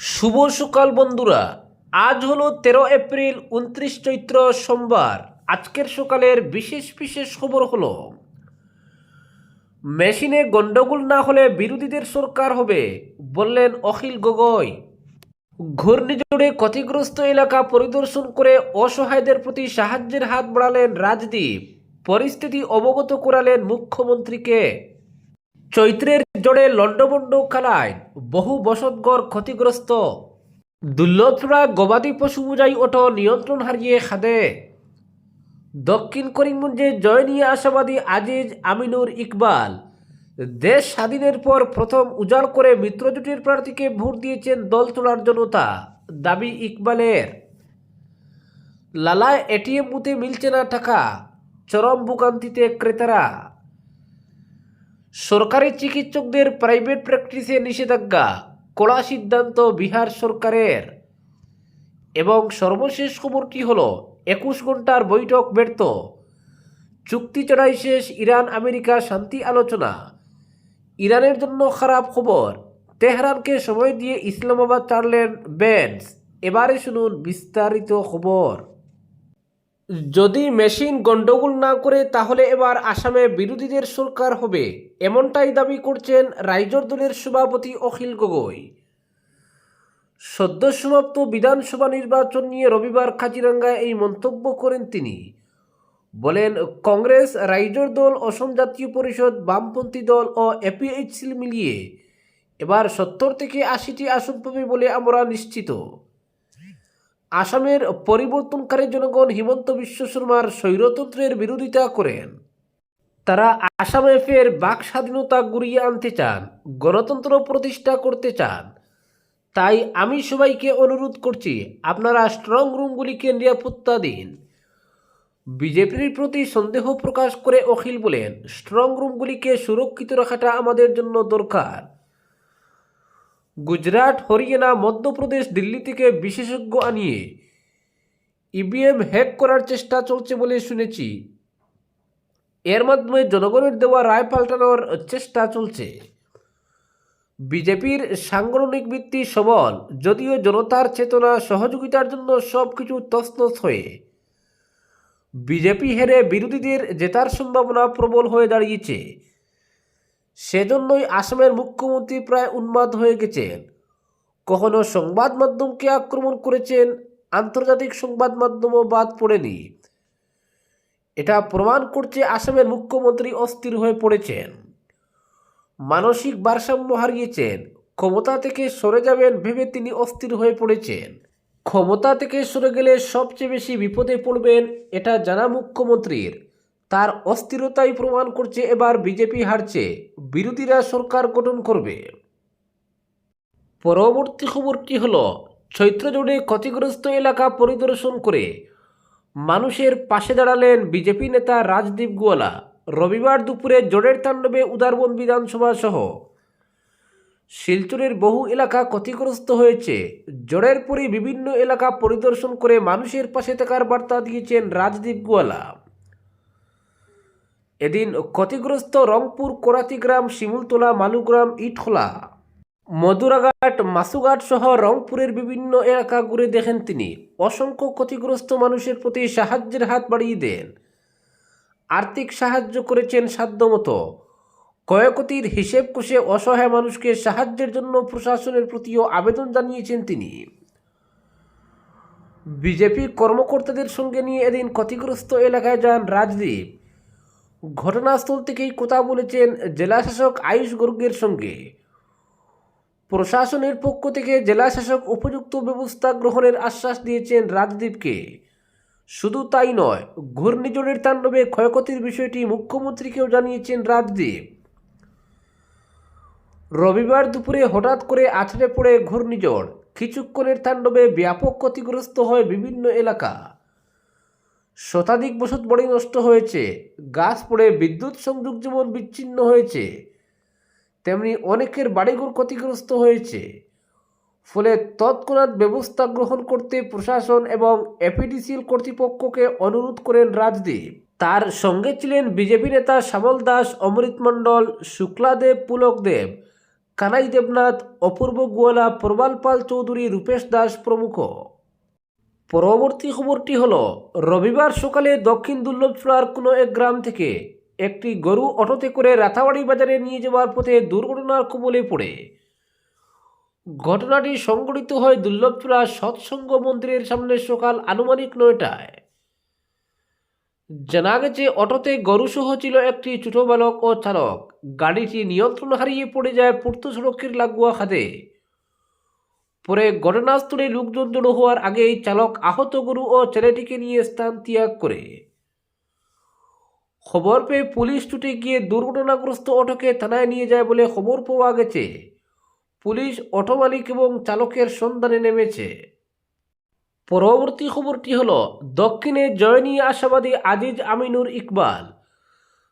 শুভ সকাল বন্ধুরা। আজ হলো 13 এপ্রিল, 29 চৈত্র, সোমবার। আজকের সকালের বিশেষ বিশেষ খবর হলো, মেশিনে গন্ডগোল না হলে বিরোধীদের সরকার হবে, বললেন অখিল গগৈ। ঘূর্ণিঝড়ে ক্ষতিগ্রস্ত এলাকা পরিদর্শন করে অসহায়দের প্রতি সাহায্যের হাত বাড়ালেন রাজদীপ। পরিস্থিতি অবগত করালেন মুখ্যমন্ত্রীকে। চৈত্রের জড়ে লন্ডভন্ড খেলায় বহু বসতঘর ক্ষতিগ্রস্ত। দুর্লভরা গবাদি পশু বোঝাই অটো নিয়ন্ত্রণ হারিয়ে খাদে। দক্ষিণ করিমগঞ্জে জয় নিয়ে আশাবাদী আজিজ আমিনুর ইকবাল। দেশ স্বাধীনের পর প্রথম উজাড় করে মিত্রজোটের প্রার্থীকে ভোট দিয়েছেন দল তোলার জনতা, দাবি ইকবালের। লালায় এটিএম বুথে মিলছে না টাকা, চরম ভোগান্তিতে ক্রেতারা। সরকারি চিকিৎসকদের প্রাইভেট প্র্যাকটিসে নিষেধাজ্ঞা, কড়া সিদ্ধান্ত বিহার সরকারের। এবং সর্বশেষ খবরটি হলো, 21 ঘন্টার বৈঠক ব্যর্থ, চুক্তি চড়াই শেষ ইরান আমেরিকা শান্তি আলোচনা। ইরানের জন্য খারাপ খবর, তেহরানকে সময় দিয়ে ইসলামাবাদ ছাড়লেন বেন্স। এবারে শুনুন বিস্তারিত খবর। যদি মেশিন গন্ডগোল না করে তাহলে এবার আসামে বিরোধীদের সরকার হবে, এমনটাই দাবি করছেন রাইজর দলের সভাপতি অখিল গগৈ। সদ্য সমাপ্ত বিধানসভা নির্বাচন নিয়ে রবিবার কাজিরাঙ্গায় এই মন্তব্য করেন তিনি। বলেন, কংগ্রেস, রাইজর দল, অসম জাতীয় পরিষদ, বামপন্থী দল ও এপিএইচসি মিলিয়ে এবার 70 থেকে 80টি আসন পাবে বলে আমরা নিশ্চিত। আসামের পরিবর্তনকারী জনগণ হিমন্ত বিশ্ব শর্মার স্বৈরতন্ত্রের বিরোধিতা করেন। তারা আসামে ফের বাক স্বাধীনতা ঘুরিয়ে আনতে চান, গণতন্ত্র প্রতিষ্ঠা করতে চান। তাই আমি সবাইকে অনুরোধ করছি, আপনারা স্ট্রং রুমগুলিকে নিরাপত্তা দিন। বিজেপির প্রতি সন্দেহ প্রকাশ করে অখিল বলেন, স্ট্রং রুমগুলিকে সুরক্ষিত রাখাটা আমাদের জন্য দরকার। গুজরাট, হরিয়ানা, মধ্যপ্রদেশ, দিল্লি থেকে বিশেষজ্ঞ আনিয়ে ইভিএম হ্যাক করার চেষ্টা চলছে বলে শুনেছি। এর মাধ্যমে জনগণের দেওয়া রায় পাল্টানোর চেষ্টা চলছে। বিজেপির সাংগঠনিক ভিত্তি সবল, যদিও জনতার চেতনা সহযোগিতার জন্য সবকিছু তছনছ হয়ে বিজেপি হেরে বিরোধীদের জেতার সম্ভাবনা প্রবল হয়ে দাঁড়িয়েছে। সেজন্যই আসামের মুখ্যমন্ত্রী প্রায় উন্মাদ হয়ে গেছেন। কখনো সংবাদ মাধ্যমকে আক্রমণ করেছেন, আন্তর্জাতিক সংবাদ মাধ্যমও বাদ পড়েনি। এটা প্রমাণ করছে আসামের মুখ্যমন্ত্রী অস্থির হয়ে পড়েছেন, মানসিক ভারসাম্য হারিয়েছেন। ক্ষমতা থেকে সরে যাবেন ভেবে তিনি অস্থির হয়ে পড়েছেন। ক্ষমতা থেকে সরে গেলে সবচেয়ে বেশি বিপদে পড়বেন, এটা জানা মুখ্যমন্ত্রীর। তার অস্থিরতাই প্রমাণ করছে এবার বিজেপি হারছে, বিরোধীরা সরকার গঠন করবে। পরবর্তী খবরটি হলো, চৈত্রজোড়ে ক্ষতিগ্রস্ত এলাকা পরিদর্শন করে মানুষের পাশে দাঁড়ালেন বিজেপি নেতা রাজদীপ গোয়ালা। রবিবার দুপুরে জোড়ের তাণ্ডবে উদারবন বিধানসভা সহ শিলচরের বহু এলাকা ক্ষতিগ্রস্ত হয়েছে। জোড়ের পরই বিভিন্ন এলাকা পরিদর্শন করে মানুষের পাশে থাকার বার্তা দিয়েছেন রাজদীপ গোয়ালা। এদিন ক্ষতিগ্রস্ত রংপুর, করাতিগ্রাম, শিমুলতলা, মালুগ্রাম, ইটখোলা, মধুরাঘাট, মাসুঘাট সহ রংপুরের বিভিন্ন এলাকা ঘুরে দেখেন তিনি। অসংখ্য ক্ষতিগ্রস্ত মানুষের প্রতি সাহায্যের হাত বাড়িয়ে দেন। আর্থিক সাহায্য করেছেন সাধ্যমতো। ক্ষয়ক্ষতির হিসেব কষে অসহায় মানুষকে সাহায্যের জন্য প্রশাসনের প্রতিও আবেদন জানিয়েছেন তিনি। বিজেপি কর্মকর্তাদের সঙ্গে নিয়ে এদিন ক্ষতিগ্রস্ত এলাকায় যান রাজদীপ। ঘটনাস্থল থেকেই কথা বলেছেন জেলাশাসক আয়ুষ গর্গের সঙ্গে। প্রশাসনের পক্ষ থেকে জেলাশাসক উপযুক্ত ব্যবস্থা গ্রহণের আশ্বাস দিয়েছেন রাজদীপকে। শুধু তাই নয়, ঘূর্ণিঝড়ের তাণ্ডবে ক্ষয়ক্ষতির বিষয়টি মুখ্যমন্ত্রীকেও জানিয়েছেন রাজদীপ। রবিবার দুপুরে হঠাৎ করে আছড়ে পড়ে ঘূর্ণিঝড়, কিছুক্ষণের তাণ্ডবে ব্যাপক ক্ষতিগ্রস্ত হয় বিভিন্ন এলাকা। শতাধিক বসতবাড়ি নষ্ট হয়েছে, গাছ পড়ে বিদ্যুৎ সংযোগ যেমন বিচ্ছিন্ন হয়েছে, তেমনি অনেকের বাড়িঘর ক্ষতিগ্রস্ত হয়েছে। ফলে তৎক্ষণাৎ ব্যবস্থা গ্রহণ করতে প্রশাসন এবং এপিডিসিএল কর্তৃপক্ষকে অনুরোধ করেন রাজদীপ। তার সঙ্গে ছিলেন বিজেপি নেতা শ্যামল দাস, অমৃত মণ্ডল, শুক্লাদেব, পুলক দেব, কানাই দেবনাথ, অপূর্ব গোয়ালা, প্রবাল পাল চৌধুরী, রূপেশ দাস প্রমুখ। পরবর্তী খবরটি হলো, রবিবার সকালে দক্ষিণ দুর্লভচূড়ার কোনো এক গ্রাম থেকে একটি গরু অটোতে করে রাতাবাড়ি বাজারে নিয়ে যাওয়ার পথে দুর্ঘটনার কবলে পড়ে। ঘটনাটি সংঘটিত হয় দুর্লভচূড়া সৎসঙ্গ মন্দিরের সামনে সকাল আনুমানিক 9টায়। জানা গেছে, অটোতে গরুসহ ছিল একটি ছোট বালক ও চালক। গাড়িটি নিয়ন্ত্রণ হারিয়ে পড়ে যায় পূর্ত সড়কের লাগোয়া খাদে। পরে ঘটনাস্থলে লোকজন জড়ো হওয়ার আগেই চালক আহত গরু ও ছেলেটিকে নিয়ে স্থান ত্যাগ করে। খবর পেয়ে পুলিশ ছুটে গিয়ে দুর্ঘটনাগ্রস্ত অটোকে থানায় নিয়ে যায় বলে খবর পাওয়া গেছে। পুলিশ অটো মালিক এবং চালকের সন্ধানে নেমেছে। পরবর্তী খবরটি হলো, দক্ষিণে জয় নিয়ে আশাবাদী আজিজ আমিনুর ইকবাল।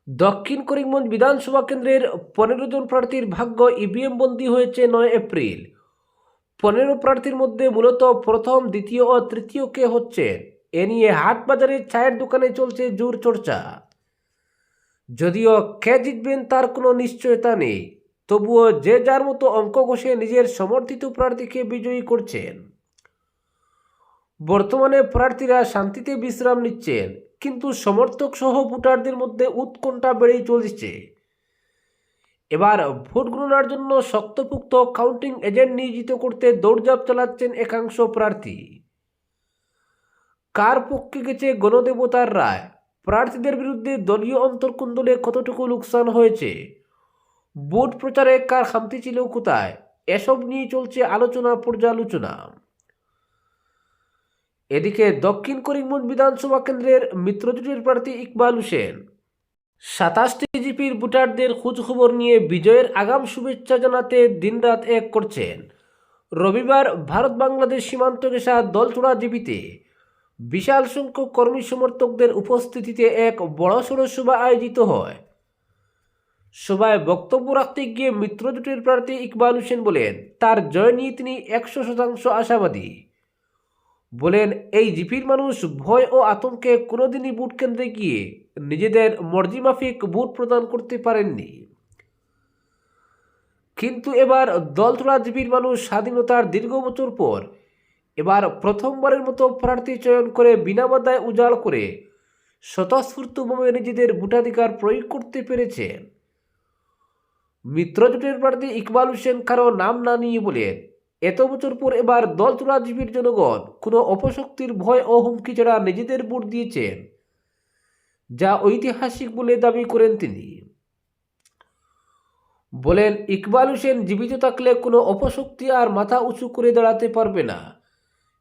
দক্ষিণ করিমগঞ্জ বিধানসভা কেন্দ্রের 15 জন প্রার্থীর ভাগ্য ইভিএম বন্দী হয়েছে 9 এপ্রিল। 15 প্রার্থীর মধ্যে মূলত প্রথম, দ্বিতীয় ও তৃতীয় কে হচ্ছেন, এ নিয়ে হাট বাজারের চায়ের দোকানে চলছে জোর চর্চা। যদিও কে জিতবেন তার কোনো নিশ্চয়তা নেই, তবুও যে যার মতো অঙ্ক কষে নিজের সমর্থিত প্রার্থীকে বিজয়ী করছেন। বর্তমানে প্রার্থীরা শান্তিতে বিশ্রাম নিচ্ছেন, কিন্তু সমর্থক সহ ভোটারদের মধ্যে উৎকণ্ঠা বেড়েই চলছে। এবার ভোট গণনার জন্য শক্তপোক্ত কাউন্টিং এজেন্ট নিয়োজিত করতে দৌড়ঝাঁপ চালাচ্ছেন একাংশ প্রার্থী। কার পক্ষে গেছে গণদেবতার রায়, প্রার্থীদের বিরুদ্ধে দলীয় অন্তর্কুন্দলে কতটুকু লোকসান হয়েছে, ভোট প্রচারে কার খামতি ছিল কোথায়, এসব নিয়ে চলছে আলোচনা পর্যালোচনা। এদিকে দক্ষিণ করিমগঞ্জ বিধানসভা কেন্দ্রের মিত্রজোটের প্রার্থী ইকবাল হোসেন 27টি জিপির ভোটারদের খোঁজখবর নিয়ে বিজয়ের আগাম শুভেচ্ছা জানাতে দিনরাত এক করছেন। রবিবার ভারত বাংলাদেশ সীমান্ত ঘেঁষা দলছড়া জিপিতে বিশাল সংখ্যক কর্মী সমর্থকদের উপস্থিতিতে এক বড়সড় সভা আয়োজিত হয়। সভায় বক্তব্য রাখতে গিয়ে মিত্রজোটের প্রার্থী ইকবাল হোসেন বলেন, তার জয় নিয়ে তিনি 100% আশাবাদী। বলেন, এই জিপির মানুষ ভয় ও আতঙ্কে কোনোদিনই ভোট কেন্দ্রে গিয়ে নিজেদের মর্জিমাফিক ভোট প্রদান করতে পারেননি, কিন্তু এবার দলছড়া জিপির মানুষ স্বাধীনতার দীর্ঘ বছর পর এবার প্রথমবারের মতো প্রার্থী চয়ন করে বিনা বাধায় উজাড় করে স্বতঃস্ফূর্তভাবে নিজেদের ভোটাধিকার প্রয়োগ করতে পেরেছেন। মিত্রজোটের প্রার্থী ইকবাল হোসেন কারো নাম না নিয়ে বলেন, এত বছর পর এবার দলছড়া জিপির জনগণ কোনো অপশক্তির ভয় ও হুমকি ছাড়া নিজেদের ভোট দিয়েছেন, যা ঐতিহাসিক বলে দাবি করেন তিনি। বলেন, ইকবাল হোসেন জীবিত থাকলে কোনো অপশক্তি আর মাথা উঁচু করে দাঁড়াতে পারবে না।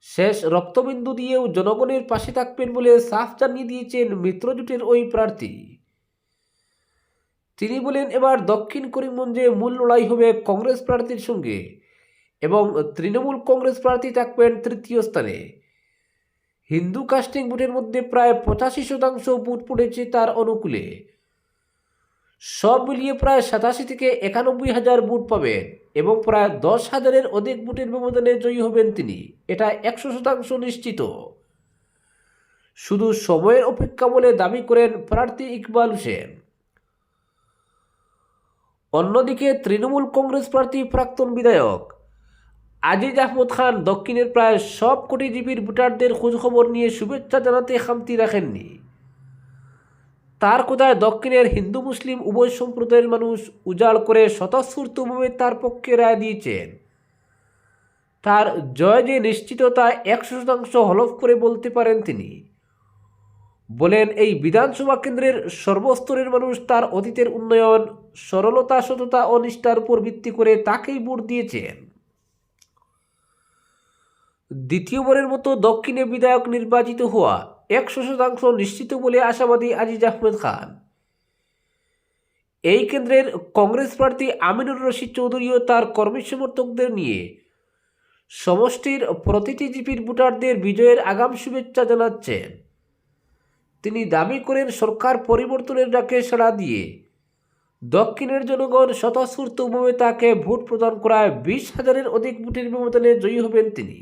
শেষ রক্তবিন্দু দিয়েও জনগণের পাশে থাকবেন বলে সাফ জানিয়ে দিয়েছেন মিত্রজোটের ওই প্রার্থী। তিনি বলেন, এবার দক্ষিণ করিমগঞ্জে মূল লড়াই হবে কংগ্রেস প্রার্থীর সঙ্গে এবং তৃণমূল কংগ্রেস প্রার্থী থাকবেন তৃতীয় স্থানে। হিন্দু কাস্টিং ভোটের মধ্যে প্রায় 85% ভোট পড়েছে তার অনুকূলে। সব মিলিয়ে প্রায় 87 থেকে 91 হাজার ভোট পাবেন এবং প্রায় 10,000-এর অধিক ভোটের ব্যবধানে জয়ী হবেন তিনি, এটা 100% নিশ্চিত। শুধু সময়ের অপেক্ষা বলে দাবি করেন প্রার্থী ইকবাল হোসেন। অন্যদিকে তৃণমূল কংগ্রেস প্রার্থী প্রাক্তন বিধায়ক আজিজ আহমদ খান দক্ষিণের প্রায় সব কোটি জিপির ভোটারদের খোঁজখবর নিয়ে শুভেচ্ছা জানাতে খামতি রাখেননি। তার কথায়, দক্ষিণের হিন্দু মুসলিম উভয় সম্প্রদায়ের মানুষ উজাড় করে স্বতঃস্ফূর্তভাবে তার পক্ষে রায় দিয়েছেন। তার জয় যে নিশ্চিত তা 100% হলফ করে বলতে পারেন তিনি। বলেন, এই বিধানসভা কেন্দ্রের সর্বস্তরের মানুষ তার অতীতের উন্নয়ন, সরলতা, সততা ও নিষ্ঠার উপর ভিত্তি করে তাকেই ভোট দিয়েছেন। দ্বিতীয়বারের মতো দক্ষিণে বিধায়ক নির্বাচিত হওয়া 100% নিশ্চিত বলে আশাবাদী আজিজ আহমেদ খান। এই কেন্দ্রের কংগ্রেস প্রার্থী আমিনুর রশিদ চৌধুরীও তার কর্মী সমর্থকদের নিয়ে সমষ্টির প্রতিটি জিপির ভোটারদের বিজয়ের আগাম শুভেচ্ছা জানাচ্ছেন। তিনি দাবি করেন, সরকার পরিবর্তনের ডাকে সাড়া দিয়ে দক্ষিণের জনগণ স্বতঃস্ফূর্তভাবে তাকে ভোট প্রদান করায় 20,000-এর অধিক ভোটের ব্যবধানে জয়ী হবেন তিনি।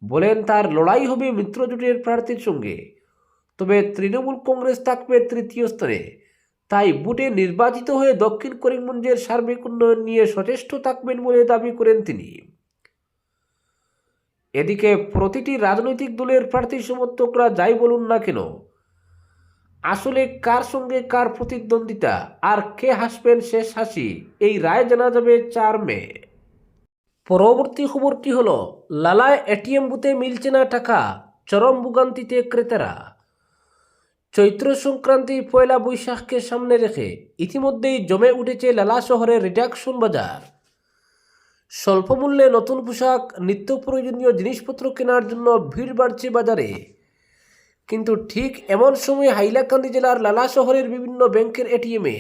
বলেন, তার লড়াই হবে মিত্রজোটের প্রার্থীর সঙ্গে, তবে তৃণমূল কংগ্রেস থাকবে তৃতীয় স্থানে। তাই বুটে নির্বাচিত হয়ে দক্ষিণ করিমগঞ্জের সার্বিক উন্নয়ন নিয়ে সচেষ্ট থাকবেন বলে দাবি করেন তিনি। এদিকে প্রতিটি রাজনৈতিক দলের প্রার্থী সমর্থকরা যাই বলুন না কেন, আসলে কার সঙ্গে কার প্রতিদ্বন্দ্বিতা আর কে হাসবেন শেষ হাসি, এই রায় জানা যাবে 4 মে। পরবর্তী খবরটি হলো, লালায় এটিএম বুথে মিলছে না টাকা, চরম ভোগান্তিতে ক্রেতারা। চৈত্র সংক্রান্তি পয়লা বৈশাখকে সামনে রেখে ইতিমধ্যেই জমে উঠেছে লালা শহরের রিডাকশন বাজার। স্বল্পমূল্যে নতুন পোশাক, নিত্য প্রয়োজনীয় জিনিসপত্র কেনার জন্য ভিড় বাড়ছে বাজারে। কিন্তু ঠিক এমন সময় হাইলাকান্দি জেলার লালা শহরের বিভিন্ন ব্যাংকের এটিএমে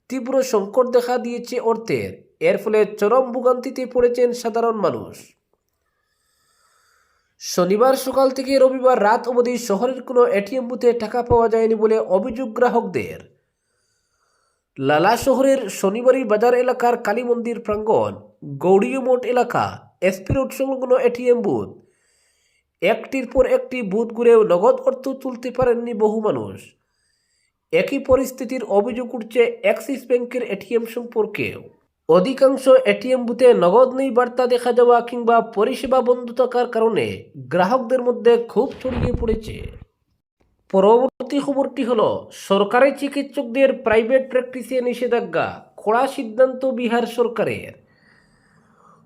তীব্র সংকট দেখা দিয়েছে অর্থের। এর ফলে চরম ভোগান্তিতে পড়েছেন সাধারণ মানুষ। শনিবার সকাল থেকে রবিবার রাত অবধি শহরের কোনো এটিএম বুথে টাকা পাওয়া যায়নি বলে অভিযোগ গ্রাহকদের। লালা শহরের শনিবারী বাজার এলাকার কালী মন্দির প্রাঙ্গণ, গৌড়ীয় মোড় এলাকা, এসপি রোড সংলগ্ন এটিএম বুথ, একটির পর একটি বুথ ঘুরেও নগদ অর্থ তুলতে পারেননি বহু মানুষ। একই পরিস্থিতির অভিযোগ উঠছে অ্যাক্সিস ব্যাংকের এটিএম সম্পর্কেও। অধিকাংশ এটিএম বুথে নগদ নেই বার্তা দেখা যাওয়া কিংবা পরিষেবা বন্ধ থাকার কারণে গ্রাহকদের মধ্যে ক্ষোভ ছড়িয়ে পড়েছে। পরবর্তী খবরটি হলো, সরকারি চিকিৎসকদের প্রাইভেট প্র্যাকটিসে নিষেধাজ্ঞা, কড়া সিদ্ধান্ত বিহার সরকারের।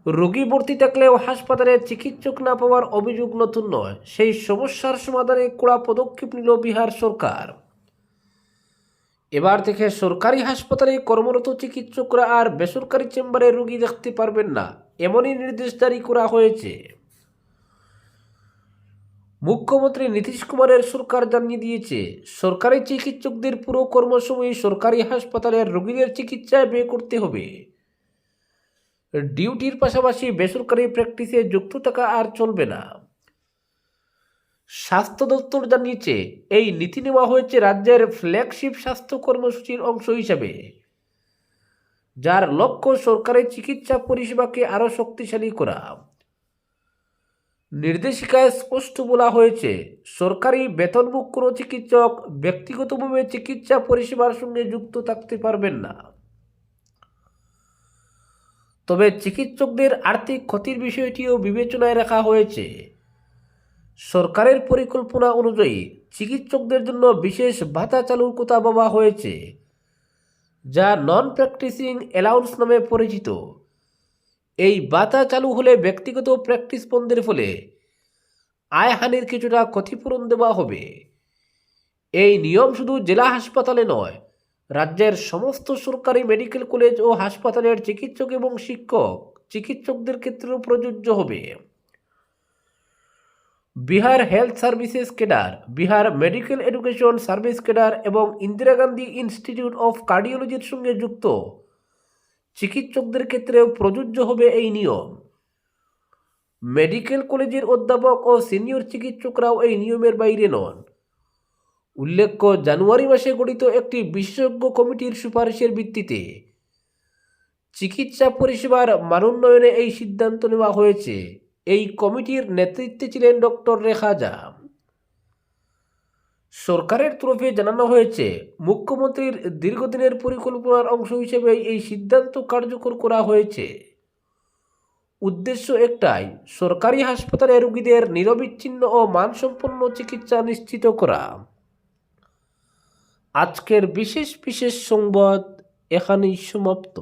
রোগী ভর্তি থাকলেও হাসপাতালে চিকিৎসক না পাওয়ার অভিযোগ নতুন নয়, সেই সমস্যার সমাধানে কড়া পদক্ষেপ নিল বিহার সরকার। এবার থেকে সরকারি হাসপাতালে কর্মরত চিকিৎসকরা আর বেসরকারি চেম্বারে রোগী দেখতে পারবেন না, এমনই নির্দেশ জারি করা হয়েছে। মুখ্যমন্ত্রী নীতিশ কুমারের সরকার জানিয়ে দিয়েছে, সরকারি চিকিৎসকদের পুরো কর্মসময়ে সরকারি হাসপাতালের রোগীদের চিকিৎসায় ব্যয় করতে হবে। ডিউটির পাশাপাশি বেসরকারি প্র্যাকটিসে যুক্ত থাকা আর চলবে না। স্বাস্থ্য দপ্তর জানিয়েছে, এই নীতি নেওয়া হয়েছে রাজ্যের ফ্ল্যাগশিপ স্বাস্থ্য কর্মসূচির অংশ হিসাবে, যার লক্ষ্য সরকারি চিকিৎসা পরিষেবাকে আরও শক্তিশালী করা। নির্দেশিকায় স্পষ্ট বলা হয়েছে, সরকারি বেতনভোগ কোনো চিকিৎসক ব্যক্তিগতভাবে চিকিৎসা পরিষেবার সঙ্গে যুক্ত থাকতে পারবেন না। তবে চিকিৎসকদের আর্থিক ক্ষতির বিষয়টিও বিবেচনায় রাখা হয়েছে। সরকারের পরিকল্পনা অনুযায়ী চিকিৎসকদের জন্য বিশেষ ভাতা চালুর কথা ভাবা হয়েছে, যা নন প্র্যাকটিসিং অ্যালাউন্স নামে পরিচিত। এই ভাতা চালু হলে ব্যক্তিগত প্র্যাকটিস বন্ধের ফলে আয়হানির কিছুটা ক্ষতিপূরণ দেওয়া হবে। এই নিয়ম শুধু জেলা হাসপাতালে নয়, রাজ্যের সমস্ত সরকারি মেডিকেল কলেজ ও হাসপাতালের চিকিৎসক এবং শিক্ষক চিকিৎসকদের ক্ষেত্রেও প্রযোজ্য হবে। Bihar health services cadre, Bihar medical education service cadre এবং ইন্দিরা গান্ধী ইনস্টিটিউট অফ কার্ডিওলজির সঙ্গে যুক্ত চিকিৎসকদের ক্ষেত্রেও প্রযোজ্য হবে এই নিয়ম। মেডিকেল কলেজের অধ্যাপক ও সিনিয়র চিকিৎসকরাও এই নিয়মের বাইরে নন। উল্লেখ্য, জানুয়ারি মাসে গঠিত একটি বিশেষজ্ঞ কমিটির সুপারিশের ভিত্তিতে চিকিৎসা পরিষেবার মানোন্নয়নে এই সিদ্ধান্ত নেওয়া হয়েছে। এই কমিটির নেতৃত্বে ছিলেন ডক্টর রেখা ঝা। সরকারের তরফে জানানো হয়েছে, মুখ্যমন্ত্রীর দীর্ঘদিনের পরিকল্পনার অংশ হিসেবে এই সিদ্ধান্ত কার্যকর করা হয়েছে। উদ্দেশ্য একটাই, সরকারি হাসপাতালে রোগীদের নিরবিচ্ছিন্ন ও মানসম্পন্ন চিকিৎসা নিশ্চিত করা। আজকের বিশেষ সংবাদ এখানেই সমাপ্ত।